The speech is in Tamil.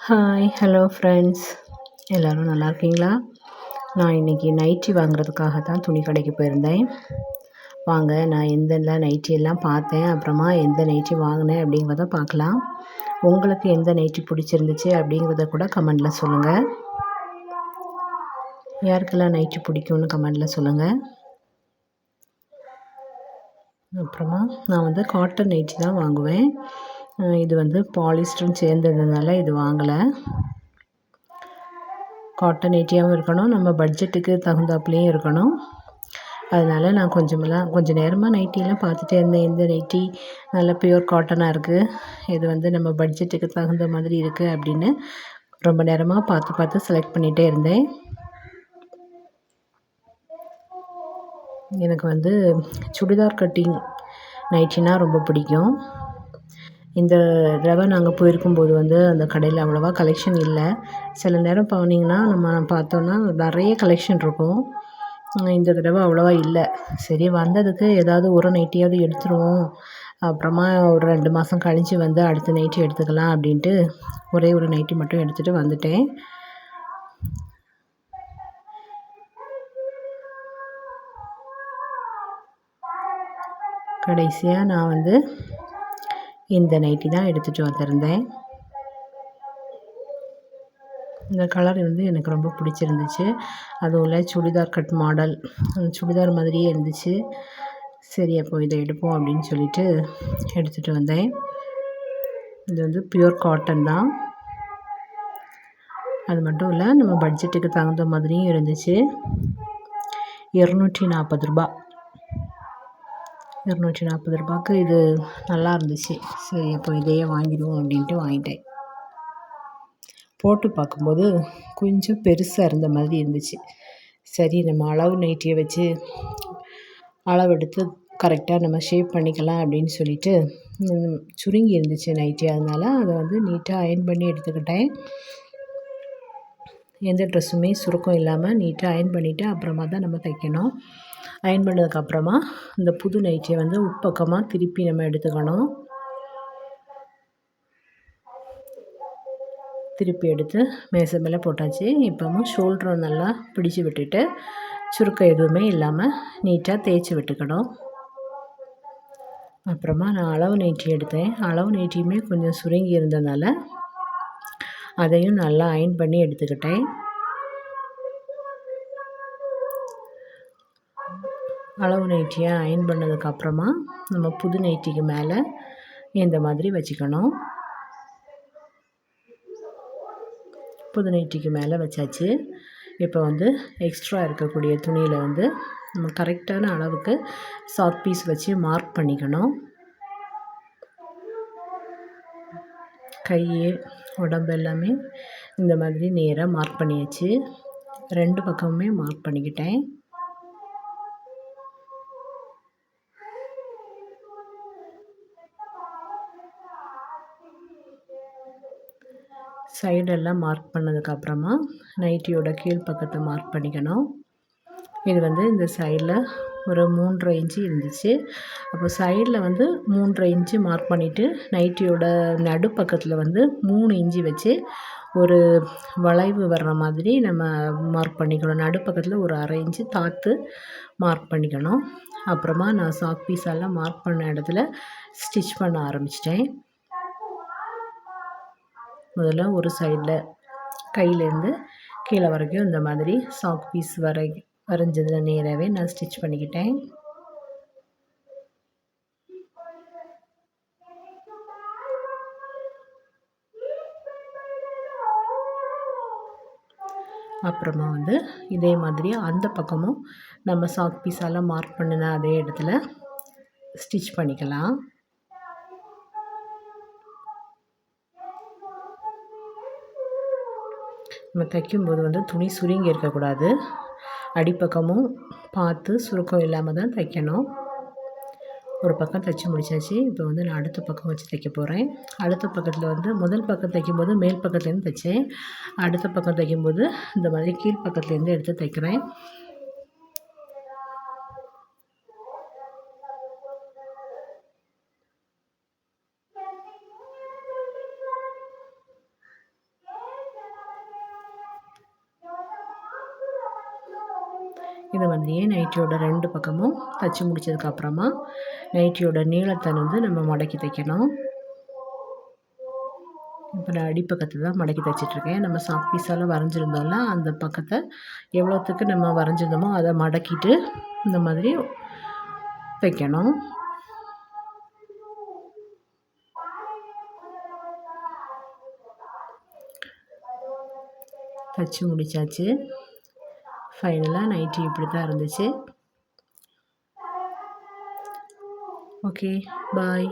ஹாய் ஹலோ ஃப்ரெண்ட்ஸ், எல்லோரும் நல்லா இருக்கீங்களா? நான் இன்றைக்கி நைட்டி வாங்குறதுக்காக தான் துணி கடைக்கு போயிருந்தேன். வாங்க, நான் எந்தெந்த நைட்டி எல்லாம் பார்த்தேன், அப்புறமா எந்த நைட்டி வாங்கினேன் அப்படிங்கிறத பார்க்கலாம். உங்களுக்கு எந்த நைட்டி பிடிச்சிருந்துச்சு அப்படிங்கிறத கூட கமெண்டில் சொல்லுங்கள். யாருக்கெல்லாம் நைட்டி பிடிக்கும்னு கமெண்டில் சொல்லுங்கள். அப்புறமா நான் வந்து காட்டன் நைட்டி தான் வாங்குவேன். இது வந்து பாலிஸ்டரும் சேர்ந்ததுனால இது வாங்கலை. காட்டன் நைட்டியாகவும் இருக்கணும், நம்ம பட்ஜெட்டுக்கு தகுந்தாப்புலேயும் இருக்கணும். அதனால் நான் கொஞ்சம் நேரமாக நைட்டியெல்லாம் பார்த்துட்டே இருந்தேன். எந்த நைட்டி நல்ல பியூர் காட்டனாக இருக்குது, இது வந்து நம்ம பட்ஜெட்டுக்கு தகுந்த மாதிரி இருக்குது அப்படின்னு ரொம்ப நேரமாக பார்த்து பார்த்து செலக்ட் பண்ணிகிட்டே இருந்தேன். எனக்கு வந்து சுடிதார் கட்டிங் நைட்டினா ரொம்ப பிடிக்கும். இந்த தடவை நாங்கள் போயிருக்கும்போது வந்து அந்த கடையில் அவ்வளோவா கலெக்ஷன் இல்லை. சில நேரம் போனீங்கன்னா நம்ம பார்த்தோன்னா நிறைய கலெக்ஷன் இருக்கும். இந்த தடவை அவ்வளோவா இல்லை. சரி, வந்ததுக்கு ஏதாவது ஒரு நைட்டியாவது எடுத்துருவோம், அப்புறமா ஒரு 2 மாதம் கழித்து வந்து அடுத்த நைட்டி எடுத்துக்கலாம் அப்படின்ட்டு ஒரே ஒரு நைட்டி மட்டும் எடுத்துகிட்டு வந்துட்டேன். கடைசியாக நான் வந்து இந்த நைட்டி தான் எடுத்துகிட்டு வந்திருந்தேன். இந்த கலர் வந்து எனக்கு ரொம்ப பிடிச்சிருந்துச்சு. அதுவும் சுடிதார் கட் மாடல், சுடிதார் மாதிரியே இருந்துச்சு. சரி, அப்போ இதை எடுப்போம் அப்படின்னு சொல்லிட்டு எடுத்துகிட்டு வந்தேன். இது வந்து பியூர் காட்டன் தான். அது மட்டும் இல்லை, நம்ம பட்ஜெட்டுக்கு தகுந்த மாதிரியும் இருந்துச்சு. 240 ரூபா. 240 ரூபாய்க்கு இது நல்லா இருந்துச்சு. சரி, அப்போ இதையே வாங்கிடுவோம் அப்படின்ட்டு வாங்கிட்டேன். போட்டு பார்க்கும்போது கொஞ்சம் பெருசாக இருந்த மாதிரி இருந்துச்சு. சரி, நம்ம அளவு நைட்டியை வச்சு அளவெடுத்து கரெக்டாக நம்ம ஷேப் பண்ணிக்கலாம் அப்படின்னு சொல்லிட்டு சுருங்கி இருந்துச்சு நைட்டி. அதனால் அதை வந்து நீட்டாக அயர்ன் பண்ணி எடுத்துக்கிட்டேன். எந்த ட்ரெஸ்ஸுமே சுருக்கம் இல்லாமல் நீட்டாக அயர்ன் பண்ணிவிட்டு அப்புறமா தான் நம்ம தைக்கணும். அயர்ன் பண்ணதுக்கப்புறமா இந்த புது நைட்டியை வந்து உட்பக்கமாக திருப்பி நம்ம எடுத்துக்கணும். திருப்பி எடுத்து மேசை மேலே போட்டாச்சு. இப்போவும் ஷோல்டரை நல்லா பிடிச்சி விட்டுட்டு சுருக்கம் எதுவுமே இல்லாமல் நீட்டாக தேய்ச்சி விட்டுக்கணும். அப்புறமா நான் அளவு நைட்டி எடுத்தேன். அளவு நைட்டியுமே கொஞ்சம் சுருங்கி இருந்ததுனால அதையும் நல்லா அயர்ன் பண்ணி எடுத்துக்கிட்டேன். அளவு நைட்டியை அயர்ன் பண்ணதுக்கப்புறமா நம்ம புது நைட்டிக்கு மேலே இந்த மாதிரி வச்சுக்கணும். புது நைட்டிக்கு மேலே வச்சாச்சு. இப்போ வந்து எக்ஸ்ட்ரா இருக்கக்கூடிய துணியில் வந்து நம்ம கரெக்டான அளவுக்கு சாக் பீஸ் வச்சு மார்க் பண்ணிக்கணும். கை, உடம்பு எல்லாமே இந்த மாதிரி நேராக மார்க் பண்ணியாச்சு. 2 பக்கமுமே மார்க் பண்ணிக்கிட்டேன். சைடெல்லாம் மார்க் பண்ணதுக்கப்புறமா நைட்டியோட கீழ்ப்பக்கத்தை மார்க் பண்ணிக்கணும். இது வந்து இந்த சைடில் ஒரு 3.5 இன்ச்சு இருந்துச்சு. அப்போ சைடில் வந்து 3.5 இன்ச்சு மார்க் பண்ணிவிட்டு நைட்டியோட நடுப்பக்கத்தில் வந்து 3 இன்ச்சு வச்சு ஒரு வளைவு வர்ற மாதிரி நம்ம மார்க் பண்ணிக்கணும். நடுப்பக்கத்தில் ஒரு 1/2 இன்ச்சு தாழ்த்து மார்க் பண்ணிக்கணும். அப்புறமா நான் சாக் பீஸெல்லாம் மார்க் பண்ண இடத்துல ஸ்டிச் பண்ண ஆரம்பிச்சிட்டேன். முதல்ல ஒரு சைடில் கையிலேருந்து கீழே வரைக்கும் இந்த மாதிரி சாக் பீஸ் வரைஞ்சதில் நேராகவே நான் ஸ்டிச் பண்ணிக்கிட்டேன். அப்புறமா வந்து இதே மாதிரி அந்த பக்கமும் நம்ம சாக் பீஸெல்லாம் மார்க் பண்ணின அதே இடத்துல ஸ்டிச் பண்ணிக்கலாம். நம்ம தைக்கும்போது வந்து துணி சுருங்கி இருக்கக்கூடாது. அடிப்பக்கமும் பார்த்து சுருக்கம் இல்லாமல் தான் தைக்கணும். ஒரு பக்கம் தைச்சி முடிச்சாச்சு. இப்போ வந்து நான் அடுத்த பக்கம் வச்சு தைக்க போகிறேன். அடுத்த பக்கத்தில் வந்து முதல் பக்கம் தைக்கும்போது மேல் பக்கத்துலேருந்து தைச்சேன். அடுத்த பக்கம் தைக்கும்போது இந்த மாதிரி கீழ் பக்கத்துலேருந்து எடுத்து தைக்கிறேன். இதை மாதிரியே நைட்டியோட 2 பக்கமும் தைச்சி முடித்ததுக்கப்புறமா நைட்டியோட நீளத்தை வந்து நம்ம மடக்கி தைக்கணும். இப்போ நான் அடிப்பக்கத்தை தான் மடக்கி தைச்சிட்ருக்கேன். நம்ம சாக் பீஸால் வரைஞ்சிருந்தோம்ல, அந்த பக்கத்தை எவ்வளோத்துக்கு நம்ம வரைஞ்சிருந்தோமோ அதை மடக்கிட்டு இந்த மாதிரி தைக்கணும். தைச்சி முடித்தாச்சு. ஃபைனலாக நைட்டி இப்படி தான் இருந்துச்சு. ஓகே, பாய்.